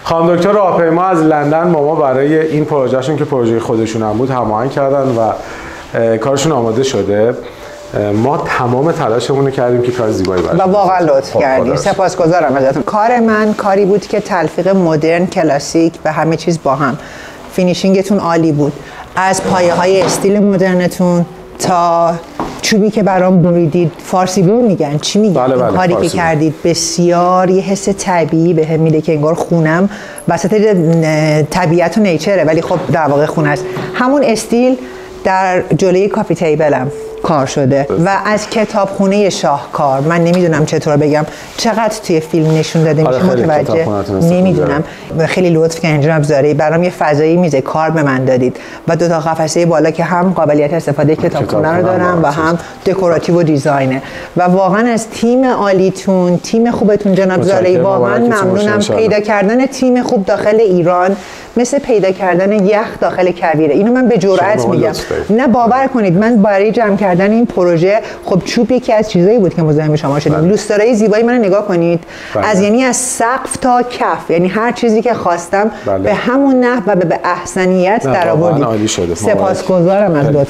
خانم دکتر راهپیما از لندن با ما برای این پروژهشون که پروژه خودشون هم بود هماهنگ کردن و کارشون آماده شده. ما تمام تلاشمون رو کردیم که کار زیبایی باشه و واقعا لطف کردین. سپاسگزارم ازتون. کار من کاری بود که تلفیق مدرن، کلاسیک و همه چیز با هم. فینیشینگتون عالی بود، از پایه‌های استیل مدرنتون تا چوبی که برام بریدید. فارسی بور میگن چی میگن؟ بله کاری که کردید بسیار یه حس طبیعی بهم میده که انگار خونم وسط طبیعت و نیچره، ولی خب در واقع خونه است. همون استیل در جلوی کافی تیبلم کار شده و از کتابخونه شاهکار. من نمیدونم چطور بگم، چقدر توی فیلم نشون داده میشه متوجه نمیدونم. خیلی لطف کردین جناب زارعی، برام یه فضایی میز کار به من دادید و دو تا قفسه بالا که هم قابلیت استفاده کتابخونه رو دارم و هم دکوراتیو و دیزاینه. و واقعا از تیم عالیتون، تیم خوبتون جناب زارعی، واقعا ممنونم. پیدا کردن تیم خوب داخل ایران مثل پیدا کردن یخ داخل کویره. اینو من به جرئت میگم. نه باور کنید، من برای جمع کردن این پروژه، خب چوب یکی از چیزایی بود که مزاحم شما شدیم. لوسترای زیبایی منو نگاه کنید. از یعنی از سقف تا کف، یعنی هر چیزی که خواستم به همون نحو و به احسنیت درآوردید. سپاسگزارم از لطفتون.